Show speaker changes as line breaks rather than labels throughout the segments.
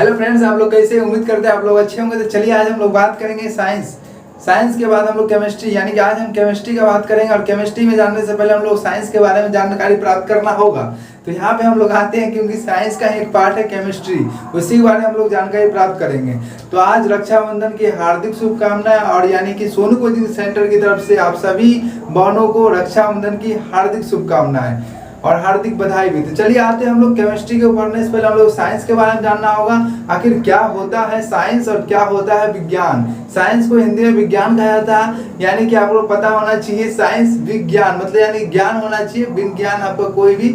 Hello friends, आप लोग कैसे? उम्मीद करते हैं आप लोग अच्छे होंगे। तो चलिए आज हम लोग बात करेंगे साइंस के बाद हम लोग केमिस्ट्री, यानी कि आज हम केमिस्ट्री का बात करेंगे। और केमिस्ट्री में जानने से पहले हम लोग साइंस के बारे में जानकारी प्राप्त करना होगा। तो यहाँ पे हम लोग आते हैं क्योंकि साइंस का एक पार्ट है केमिस्ट्री, उसी के बारे में हम लोग जानकारी प्राप्त करेंगे। तो आज रक्षाबंधन की हार्दिक शुभकामनाएं, और यानी कि सोनू कोचिंग सेंटर की तरफ से आप सभी बहनों को रक्षाबंधन की हार्दिक शुभकामनाएं और हार्दिक बधाई भी। तो चलिए आते हैं हम लोग केमिस्ट्री के ऊपर। इससे पहले हम लोग साइंस के बारे में जानना होगा, आखिर क्या होता है साइंस और क्या होता है विज्ञान। साइंस को हिंदी में विज्ञान कहा जाता है, यानी कि आपको पता होना चाहिए साइंस विज्ञान मतलब यानी ज्ञान होना चाहिए। विज्ञान आपका कोई भी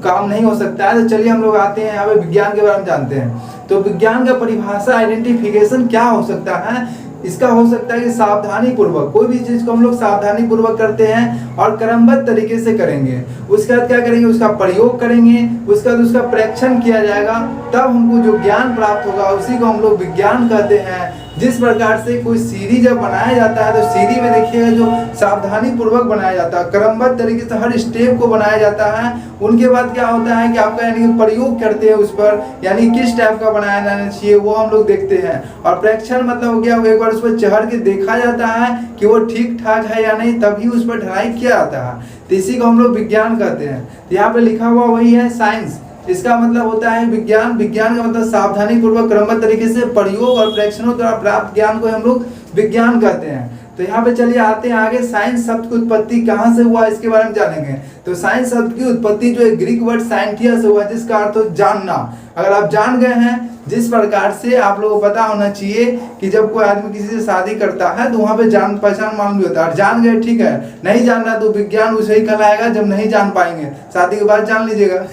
काम नहीं हो सकता है। तो चलिए हम लोग आते हैं यहाँ पे विज्ञान के बारे में जानते हैं। तो विज्ञान का परिभाषा आइडेंटिफिकेशन क्या हो सकता है? इसका हो सकता है कि सावधानी पूर्वक कोई भी चीज को हम लोग सावधानी पूर्वक करते हैं और क्रमबद्ध तरीके से करेंगे। उसके बाद क्या करेंगे? उसका प्रयोग करेंगे, उसके बाद उसका परीक्षण किया जाएगा, तब हमको जो ज्ञान प्राप्त होगा उसी को हम लोग विज्ञान कहते हैं। जिस प्रकार से कोई सीढ़ी जब बनाया जाता है तो सीढ़ी में देखिएगा जो सावधानी पूर्वक बनाया जाता है, क्रमबद्ध तरीके से हर स्टेप को बनाया जाता है। उनके बाद क्या होता है कि आपका यानी कि प्रयोग करते हैं उस पर, यानी किस टाइप का बनाया जाना चाहिए वो हम लोग देखते हैं। और परीक्षण मतलब हो गया एक बार उस पर चढ़ के देखा जाता है कि वो ठीक ठाक है या नहीं, तभी उस पर ढलाई किया जाता है। तो इसी को हम लोग विज्ञान कहते हैं। तो यहाँ पे लिखा हुआ वही है साइंस, इसका मतलब होता है विज्ञान। विज्ञान का मतलब सावधानी पूर्वक क्रमबद्ध तरीके से प्रयोग और परीक्षणों द्वारा प्राप्त ज्ञान को हम लोग विज्ञान कहते हैं। तो यहाँ पे चलिए आते हैं आगे। साइंस शब्द की उत्पत्ति कहाँ से हुआ इसके बारे में जानेंगे। तो साइंस शब्द की उत्पत्ति जो है ग्रीक वर्ड साइंटिया से हुआ, जिसका अर्थ हो जानना। अगर आप जान गए हैं, जिस प्रकार से आप लोगों को पता होना चाहिए कि जब कोई आदमी किसी से शादी करता है तो वहां पे जान पहचान मालूम भी होता है। और जान गए ठीक है, नहीं जान रहा तो विज्ञान उसे ही कहलाएगा जब नहीं जान पाएंगे, शादी के बाद जान लीजिएगा।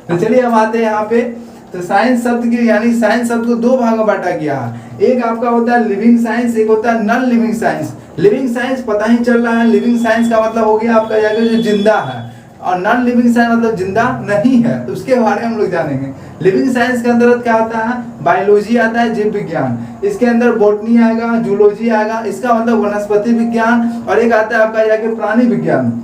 तो चलिए हम आते हैं यहाँ पे। तो साइंस शब्द की यानी साइंस शब्द को दो भागों में बांटा गया है। एक आपका होता है लिविंग साइंस, एक होता है non living science. Living science पता ही चल रहा है, लिविंग साइंस का मतलब हो गया आपका जो जिंदा है, और नॉन लिविंग साइंस मतलब जिंदा नहीं है। तो उसके बारे में हम लोग जानेंगे। लिविंग साइंस के अंतर्गत क्या आता है? बायोलॉजी आता है, जीव विज्ञान। इसके अंदर बॉटनी आएगा, जूलॉजी आएगा, इसका मतलब वनस्पति विज्ञान। और एक आता है आपका जाके प्राणी विज्ञान।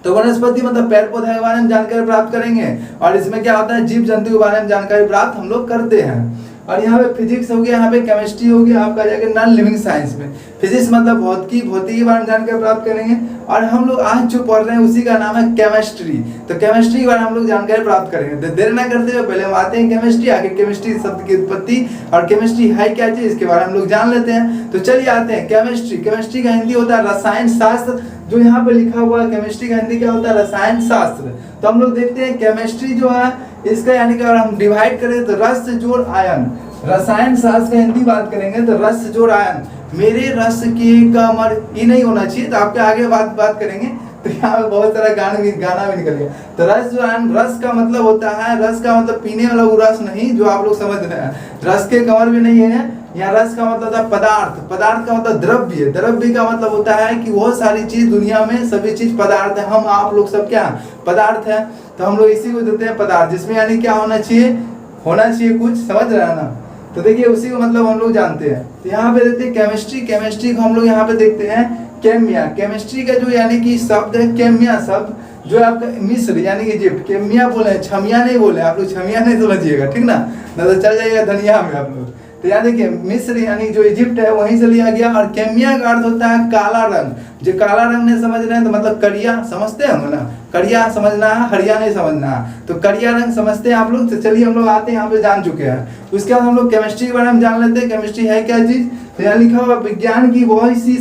तो वनस्पति मतलब पेड़ पौधे के बारे में जानकारी प्राप्त करेंगे, और इसमें क्या होता है जीव जंतु के बारे में जानकारी प्राप्त हम लोग करते हैं। और यहाँ पे फिजिक्स हो गया, यहाँ पे केमिस्ट्री हो गया आपका जाके नॉन लिविंग साइंस में। फिजिक्स मतलब भौतिकी के बारे में जानकारी प्राप्त करेंगे। और हम लोग आज जो पढ़ रहे हैं उसी का नाम है केमिस्ट्री। तो केमिस्ट्री के बारे में हम लोग जानकारी प्राप्त करेंगे। तो देर ना करते हुए पहले हम आते हैं केमिस्ट्री। आखिर केमिस्ट्री शब्द की उत्पत्ति और केमिस्ट्री है क्या चीज, इसके बारे में हम लोग जान लेते हैं। तो चलिए आते हैं केमिस्ट्री। केमिस्ट्री का हिंदी होता है रसायन शास्त्र। जो यहाँ पे लिखा हुआ है केमिस्ट्री का हिंदी क्या होता है? रसायन शास्त्र। तो हम लोग देखते हैं केमिस्ट्री जो है इसका यानी कि अगर हम डिवाइड करें तो रस से जोड़ आयन। रसायन शास्त्र का हिंदी बात करेंगे तो रस से जोड़ आयन। मेरे रस की कमर ये नहीं होना चाहिए, तो आपके आगे बात करेंगे। तो यहाँ पे बहुत सारा गाना भी निकल गया। तो रस जो है, रस का मतलब होता है, रस का मतलब पीने वाला वो रस नहीं जो आप लोग समझ रहे हैं। रस के कमर भी नहीं है यहाँ। रस का मतलब होता है पदार्थ। पदार्थ का मतलब द्रव्य। द्रव्य का मतलब होता है कि वो सारी चीज दुनिया में सभी चीज पदार्थ है। हम आप लोग सब क्या पदार्थ है, तो हम लोग इसी को देते हैं पदार्थ, जिसमें यानी क्या होना चाहिए कुछ, समझ रहे हैं ना। तो देखिए उसी को मतलब हम लोग जानते हैं। तो यहाँ पे देखते हैं केमिस्ट्री। केमिस्ट्री को हम लोग यहाँ पे देखते हैं केमिया। केमिस्ट्री का जो यानी कि शब्द है केमिया शब्द, जो आपका मिस्र यानी कि इजिप्ट। केमिया बोले, छमिया नहीं बोले आप लोग, छमिया नहीं समझिएगा, ठीक ना, न तो चल जाइएगा धनिया में आप लोग। तो यहाँ देखिए मिस्र यानी जो इजिप्ट है वहीं से लिया गया। और केमिया का अर्थ होता है काला रंग। जो काला रंग नहीं समझ रहे हैं तो मतलब करिया समझते होंगे ना, करिया समझना है, हरिया नहीं समझना है। तो करिया रंग समझते हैं आप लोग। तो चलिए हम लोग आते हैं, यहाँ पे जान चुके हैं। उसके बाद हम लोग केमिस्ट्री के बारे में जान लेते हैं। केमिस्ट्री है क्या चीज? तो यहाँ लिखा हुआ विज्ञान की वैसी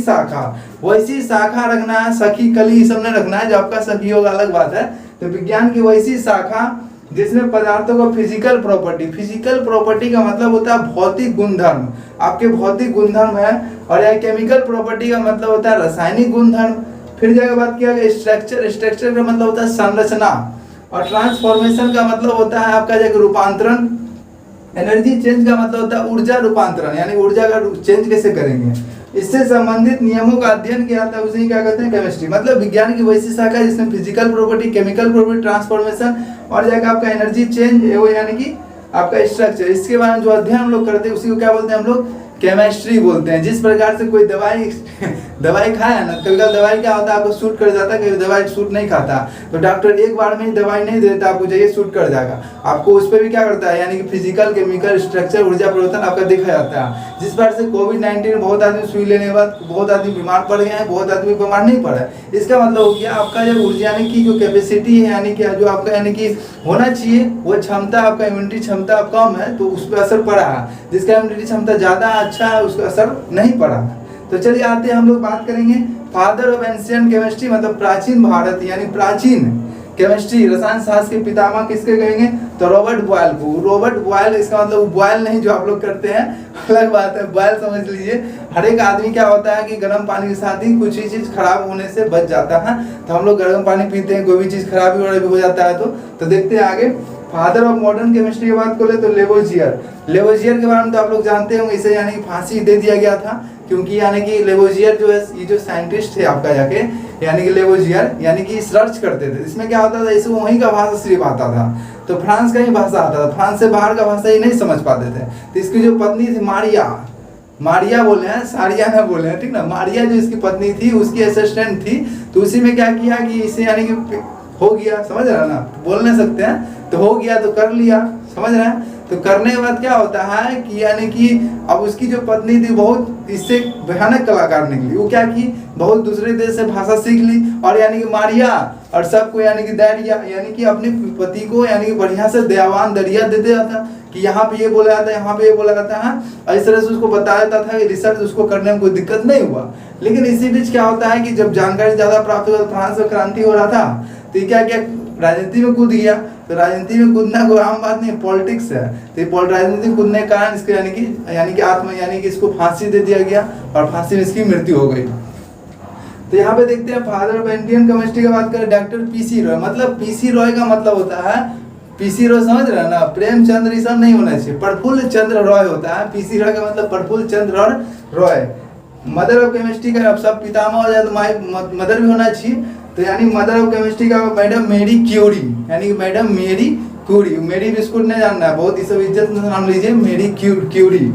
शाखा रखना है, सखी कली सब नहीं रखना है, जो आपका सखी होगा अलग बात है। तो विज्ञान की वैसी शाखा जिसमें पदार्थों का फिजिकल प्रॉपर्टी का मतलब होता है भौतिक गुणधर्म, आपके भौतिक गुणधर्म है। और यह केमिकल प्रॉपर्टी का मतलब होता है रासायनिक गुणधर्म। फिर जगह बात किया गया स्ट्रक्चर का मतलब होता है संरचना। और ट्रांसफॉर्मेशन का मतलब होता है आपका जगह रूपांतरण। एनर्जी चेंज का मतलब होता है ऊर्जा रूपांतरण, यानी ऊर्जा का चेंज कैसे करेंगे, इससे संबंधित नियमों का अध्ययन किया जाता है, उसे क्या कहते हैं केमिस्ट्री। मतलब विज्ञान की वैसी शाखा जिसमें physical property, chemical property, transformation और जाकर आपका एनर्जी चेंज यानी कि आपका स्ट्रक्चर, इसके बारे में जो अध्ययन हम लोग करते हैं उसी को क्या बोलते हैं हम लोग केमिस्ट्री बोलते हैं। जिस प्रकार से कोई दवाई दवाई खाया ना, कभी कभी दवाई क्या होता है आपको सूट कर जाता है, कभी दवाई सूट नहीं खाता, तो डॉक्टर एक बार में ही दवाई नहीं देता, आपको चाहिए सूट कर जाएगा, आपको उस पर भी क्या करता है, यानी कि फिजिकल, केमिकल स्ट्रक्चर, ऊर्जा परिवर्तन आपका देखा जाता है। जिस प्रकार से कोविड-19 बहुत आदमी सुई लेने के बाद बहुत आदमी बीमार पड़ गए हैं, बहुत आदमी बीमार नहीं पड़ा है। इसका मतलब हो गया आपका जो ऊर्जा यानी कि जो कैपेसिटी है, यानी कि जो आपका यानी कि होना चाहिए वो क्षमता, आपका इम्यूनिटी क्षमता कम है तो उस पर असर पड़ा है। जिसका इम्यूनिटी क्षमता ज़्यादा अच्छा है उसका असर नहीं पड़ा। तो चलिए आते हैं, हम लोग बात करेंगे फादर ऑफ एंशिएंट केमिस्ट्री, मतलब प्राचीन भारत यानी प्राचीन केमिस्ट्री रसायन शास्त्र के पितामह किसके कहेंगे, तो रॉबर्ट बॉयल को। रॉबर्ट बॉयल, इसका मतलब बॉयल नहीं जो आप लोग करते हैं, अलग बात है, बॉयल समझ लीजिए। हर एक आदमी क्या होता है कि गर्म पानी के साथ ही कुछ ही चीज खराब होने से बच जाता है, तो हम लोग गर्म पानी पीते हैं, कोई भी चीज खराबी वगैरह भी हो जाता है। तो देखते हैं आगे। फादर ऑफ मॉडर्न केमिस्ट्री की बात करें तो लेवोजियर। लेवोजियर के बारे में तो आप लोग जानते होंगे, इसे यानी कि फांसी दे दिया गया था, क्योंकि यानी कि लेवोजियर जो है, ये जो साइंटिस्ट थे आपका जाके, यानी कि लेवोजियर यानी कि सर्च करते थे। इसमें क्या होता था, इसमें वहीं का भाषा सिर्फ आता था, तो फ्रांस का ही भाषा आता था, फ्रांस से बाहर का भाषा ही नहीं समझ पाते थे। तो इसकी जो पत्नी थी मारिया बोले हैं, सारिया ना बोले हैं, ठीक ना, मारिया जो इसकी पत्नी थी उसकी असिस्टेंट थी। तो उसी में क्या किया कि इसे यानी कि हो गया, समझ रहे हैं ना, बोल नहीं सकते हैं, तो हो गया तो कर लिया, समझ रहे हैं। तो करने के बाद क्या होता है कि यानी कि अब उसकी जो पत्नी थी बहुत इससे भयानक कलाकार निकली। वो क्या की, बहुत दूसरे देश से भाषा सीख ली, और यानी कि मारिया और सबको यानी कि दरिया यानी कि अपने पति को यानी कि बढ़िया से दयावान दरिया दे दिया था कि यहाँ पे ये बोला जाता है, यहाँ पे ये बोला जाता है, इस तरह से उसको बताया जाता था कि रिसर्च उसको करने में कोई दिक्कत नहीं हुआ। लेकिन इसी बीच क्या होता है कि जब जानकारी ज्यादा प्राप्त हुआ, फ्रांस में क्रांति हो रहा था, तो क्या क्या राजनीति में कूद गया। तो राजनीति में कूदना कोई आम बात नहीं, पॉलिटिक्स है। तो राजनीति में कूदने के कारण इसको यानी कि इसको फांसी दे दिया गया और फांसी में इसकी मृत्यु हो गई। तो यहाँ पे देखते हैं फादर ऑफ इंडियन केमिस्ट्री की बात करें, डॉक्टर पीसी रॉय। मतलब पीसी रॉय का मतलब होता है, पीसी रॉय समझ रहे हैं ना, प्रेमचंद्र ये सब नहीं होना चाहिए, प्रफुल्ल चंद्र रॉय होता है। पीसी रॉय का मतलब प्रफुल्ल चंद्र रॉय। मदर ऑफ केमिस्ट्री का अब सब पितामह हो जाए तो माई मदर भी होना चाहिए। तो यानी मदर ऑफ केमिस्ट्री का मैडम मेरी क्यूरी, यानी कि मैडम मेरी क्यूरी। मेरी बिस्कुट नहीं जानना है, बहुत ही सब इज्जत से नाम लीजिए, मेरी क्यूरी।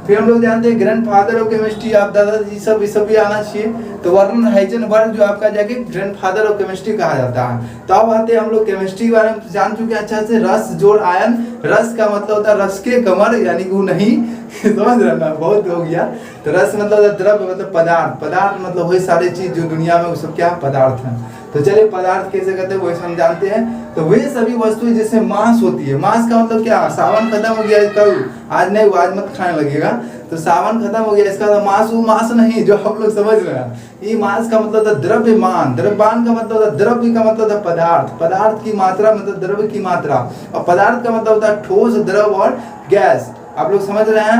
फिर हम लोग जानते हैं ग्रैंड फादर ऑफ केमिस्ट्री, आप दादाजी सब भी आना चाहिए। तो वर्नन हाइजेनबर्ग जो आपका जाके ग्रैंड फादर ऑफ केमिस्ट्री कहा जाता है। तो अब आते हैं हम लोग केमिस्ट्री के बारे में जान चुके हैं अच्छा से। रस जोड़ आयन, रस का मतलब होता है रस के कमर, यानी कि वो नहीं समझ रहे ना, बहुत हो गया। तो रस मतलब द्रव्य, मतलब पदार्थ, पदार्थ मतलब वही सारी चीज जो दुनिया में वो सब क्या पदार्थ है। तो चलिए पदार्थ कैसे कहते हैं वो हम जानते हैं। तो वे सभी वस्तुएं जिसमें मांस होती है, मांस का मतलब क्या, सावन खत्म हो गया कल, आज नहीं, आज मत खाने लगेगा, तो सावन खत्म हो गया, इसका तो मांस, वो मांस नहीं जो आप लोग समझ रहे हैं। ये मांस का मतलब था द्रव्यमान, द्रव्यमान का मतलब था द्रव्य का मतलब था पदार्थ, पदार्थ की मात्रा मतलब द्रव्य की मात्रा, और पदार्थ का मतलब होता है ठोस, द्रव और गैस। आप लोग समझ रहे हैं,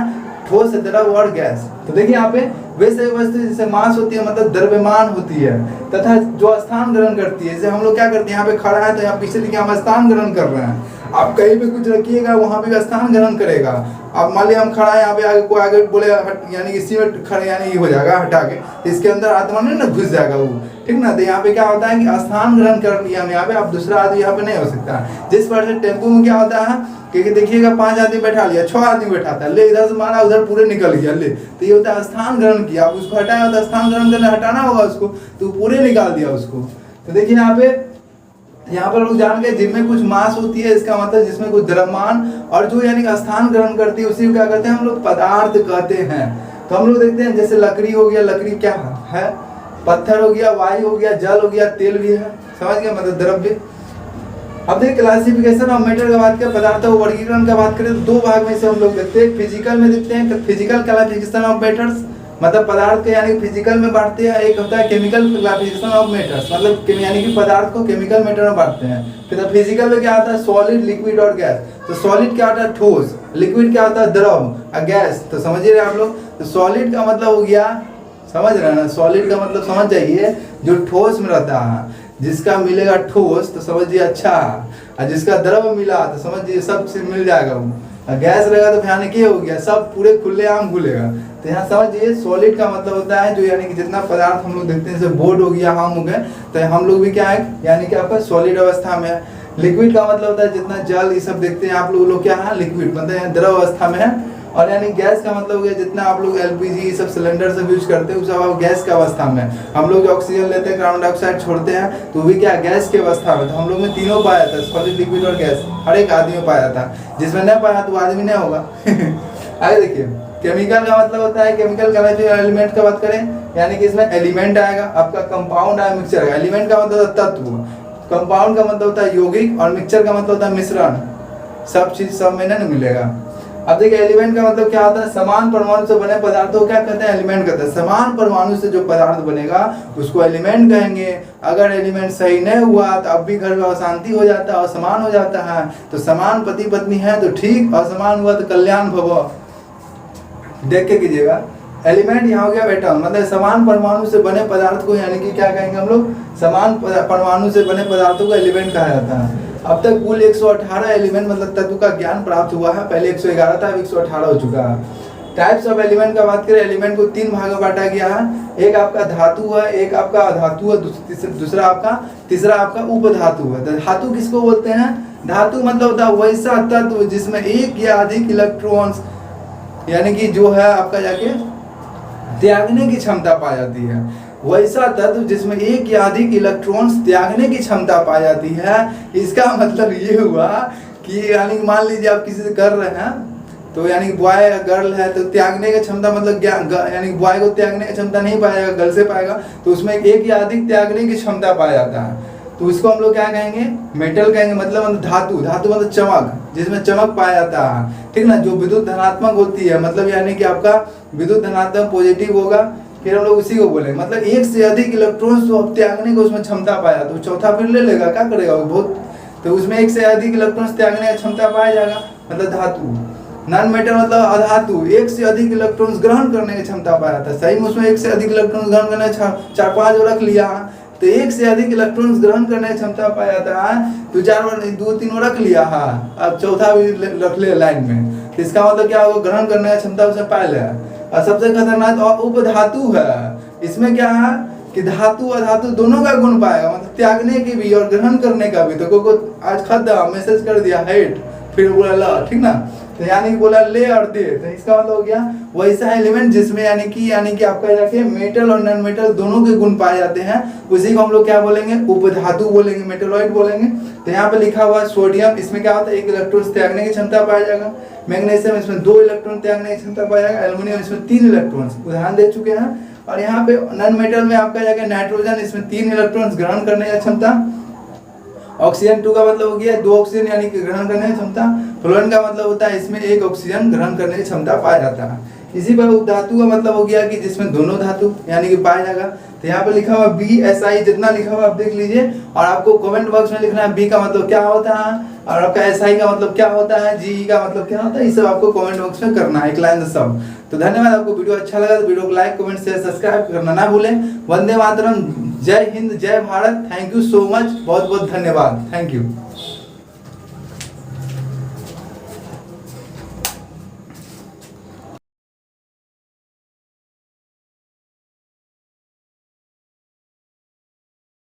ठोस, द्रव और गैस। तो देखिए यहाँ पे वैसे वस्तु जिससे मास होती है मतलब द्रव्यमान होती है, तथा जो स्थान ग्रहण करती है। जैसे हम लोग क्या करते हैं, यहाँ पे खड़ा है तो यहाँ पीछे देखिए हम स्थान ग्रहण कर रहे हैं। आप कहीं पे कुछ रखिएगा वहां पे स्थान ग्रहण करेगा। अब मान लिया हम खड़ा है यहाँ पे, आगे कोई आगे बोले यानी कि सीमेंट खड़े यानी हो जाएगा हटा के, तो इसके अंदर आत्मा नहीं ना घुस जाएगा वो, ठीक ना। तो यहाँ पे क्या होता है कि स्थान ग्रहण कर लिया हम यहाँ पे, अब दूसरा आदमी यहाँ पे नहीं हो सकता। जिस पर से टेम्पो में क्या होता है, क्योंकि देखिएगा 5 आदमी बैठा लिया, 6 आदमी बैठा था, ले इधर से मारा उधर पूरे निकल गया, ले, तो ये होता है स्थान ग्रहण किया। अब उसको हटाया होता है, स्थान ग्रहण करना हटाना होगा उसको, तो पूरे निकाल दिया उसको। तो देखिए यहाँ पर लोग जान गए जिनमें कुछ मास होती है, इसका मतलब जिसमें कुछ द्रव्यमान, और जो यानी कि स्थान ग्रहण करती है उसी को क्या कहते हैं हम लोग, पदार्थ कहते हैं। तो हम लोग देखते हैं जैसे लकड़ी हो गया, लकड़ी क्या है, पत्थर हो गया, वायु हो गया, जल हो गया, तेल भी है, समझ गए, मतलब द्रव्य। अब देखिए क्लासिफिकेशन ऑफ मैटर का बात करें, पदार्थ वर्गीकरण का बात करें तो 2 भाग में से हम लोग देखते हैं। फिजिकल में देखते हैं, फिजिकल क्लासिफिकेशन ऑफ मैटर्स, मतलब पदार्थ को यानी फिजिकल में बांटते हैं। एक होता है केमिकल क्लासिफिकेशन ऑफ मैटर्स, मतलब यानी कि पदार्थ को केमिकल मैटर में बांटते हैं। फिर फिजिकल में क्या आता है, सॉलिड, लिक्विड और गैस। तो सॉलिड क्या होता है, ठोस, लिक्विड क्या होता है, द्रव, और गैस तो समझ रहे हैं आप लोग। तो सॉलिड का मतलब हो गया, समझ रहे हैं ना, सॉलिड का मतलब समझ जाइए जो ठोस में रहता है, जिसका मिलेगा ठोस तो समझिए अच्छा, और जिसका द्रव मिला तो समझिए सब से मिल जाएगा वो, और गैस रहेगा तो भयानक ये हो गया, सब पूरे खुलेआम घुलेगा। तो यहाँ समझिए सॉलिड का मतलब होता है जो यानी कि जितना पदार्थ हम लोग देखते हैं, जैसे बोर्ड हो गया, हम हो गए, तो हम लोग भी क्या है यानी कि आपका सॉलिड अवस्था में है। लिक्विड का मतलब होता है जितना जल ये सब देखते हैं आप लोग क्या है, लिक्विड मतलब द्रव अवस्था में है। और यानी गैस का मतलब हो गया जितना आप लोग एलपीजी सब सिलेंडर सब यूज करते हैं सब गैस की अवस्था में। हम लोग जो ऑक्सीजन लेते हैं कार्बन डाइऑक्साइड छोड़ते हैं तो भी क्या गैस की अवस्था में। तो हम लोग में तीनों पाया था, सॉलिड लिक्विड और गैस, हर एक आदमी में पाया था। जिसमें नहीं पाया तो आदमी नहीं होगा। आगे देखिए केमिकल का मतलब होता है, केमिकल का एलिमेंट का बात करें यानी कि इसमें एलिमेंट आएगा, आपका कंपाउंड आएगा, मिक्सचर आएगा। एलिमेंट का मतलब होता है तत्व, कंपाउंड का मतलब होता है यौगिक और मिक्सचर का मतलब होता है मिश्रण। सब चीज सब में नहीं मिलेगा। अब देखिए एलिमेंट का मतलब क्या होता है, समान परमाणु से बने पदार्थों को क्या कहते हैं, एलिमेंट कहते हैं। समान परमाणु से जो पदार्थ बनेगा उसको एलिमेंट कहेंगे। अगर एलिमेंट सही नहीं हुआ तो अब भी घर में अशांति हो जाता है, असमान हो जाता है। तो समान पति पत्नी है तो ठीक, असमान हुआ तो कल्याण भव। देख के कीजिएगा, एलिमेंट यहाँ हो गया बेटा, मतलब समान परमाणु से बने पदार्थ को यानी कि क्या कहेंगे हम लोग, समान परमाणु से बने पदार्थों को एलिमेंट कहा जाता है। अब तक कुल 118 एलिमेंट मतलब तत्व का ज्ञान प्राप्त हुआ है। पहले 111 था, अब 118 हो चुका है। टाइप्स ऑफ एलिमेंट का बात करें, एलिमेंट को 3 भाग में बांटा गया है। एक आपका धातु है, एक आपका अधातु है, तीसरा आपका उपधातु है। धातु किसको बोलते हैं, धातु मतलब होता है वैसा तत्व जिसमें एक या अधिक इलेक्ट्रॉन्स यानी कि जो है आपका जाके त्यागने की क्षमता पाई जाती है। वैसा तत्व जिसमें एक या अधिक इलेक्ट्रॉन्स त्यागने की क्षमता पाई जाती है। इसका मतलब ये हुआ कि यानी मान लीजिए आप किसी से कर रहे हैं तो यानी बॉय गर्ल है तो त्यागने की क्षमता मतलब यानी बॉय को त्यागने की क्षमता नहीं पाएगा, गर्ल से पाएगा, तो उसमें एक या अधिक त्यागने की क्षमता पाया जाता है। तो इसको हम लोग क्या कहेंगे, मेटल कहेंगे। मतलब धातु मतलब चमक, जिसमें चमक पाया जाता है, ठीक ना। जो विद्युत धनात्मक होती है मतलब यानी कि आपका विद्युत धनात्मक पॉजिटिव होगा, फिर हम लोग उसी को बोलेंगे। मतलब एक से अधिक इलेक्ट्रॉन्स तो त्यागने को उसमें क्षमता पाया तो चौथा फिर ले लेगा, क्या करेगा वो बहुत, तो उसमें एक से अधिक इलेक्ट्रॉन्स त्यागने की क्षमता पाया जाएगा, मतलब धातु। नॉन मेटल मतलब अधातु, एक से अधिक इलेक्ट्रॉन्स ग्रहण करने की क्षमता पाया जाता है। सही में उसमें एक से अधिक इलेक्ट्रॉन्स ग्रहण करने 4-5 रख लिया, तो एक से अधिक इलेक्ट्रॉन्स ग्रहण करने की क्षमता पाया जाता है। तो 2-3 रख लिया है, अब चौथा भी रख ले लाइन में, तो इसका मतलब क्या होगा, ग्रहण करने की क्षमता उसे पाया है। और सबसे खतरनाक और उपधातु है। इसमें क्या है कि धातु अधातु दोनों का गुण पाएगा, मतलब त्यागने की भी और ग्रहण करने का भी। तो को आज खत्म मैसेज कर दिया हेट, फिर बोला ला, ठीक ना, तो यानी कि बोला ले और दे, तो इसका मतलब हो गया वैसा एलिमेंट जिसमें यानी कि आपका जाके मेटल और नॉन मेटल दोनों के गुण पाए जाते हैं, उसी को हम लोग क्या बोलेंगे, उपधातु बोलेंगे, मेटलॉइड बोलेंगे। तो यहाँ पे लिखा हुआ है सोडियम, इसमें क्या होता है, 1 इलेक्ट्रॉन त्यागने की क्षमता पाया जाएगा। मैग्नीशियम इसमें 2 इलेक्ट्रॉन त्यागने की क्षमता पाया जाएगा। एल्युमिनियम इसमें 3 इलेक्ट्रॉन उदाहरण दे चुके हैं। और यहाँ पे नॉन मेटल में आपका जाके नाइट्रोजन, इसमें 3 इलेक्ट्रॉन ग्रहण करने की क्षमता। ऑक्सीजन 2 का मतलब हो गया 2 ऑक्सीजन यानी कि ग्रहण करने की क्षमता। फ्लोरीन का मतलब होता है इसमें 1 ऑक्सीजन ग्रहण करने की क्षमता पाया जाता है। इसी पर उपधातु का मतलब हो गया कि जिसमें दोनों धातु यानी कि पाया जाएगा। तो यहाँ पे लिखा हुआ BSI, जितना लिखा हुआ आप देख लीजिए, और आपको कमेंट बॉक्स में लिखना है B का मतलब क्या होता है और आपका SI का मतलब क्या होता है, GE का मतलब क्या होता है, ये सब आपको कमेंट बॉक्स में करना है, एक लाइन से सब। तो धन्यवाद। आपको वीडियो अच्छा लगा तो वीडियो को लाइक, कमेंट, शेयर, सब्सक्राइब करना ना भूलें। वंदे मातरम, जय हिंद, जय Bharat. Thank you so much, बहुत बहुत धन्यवाद, थैंक यू।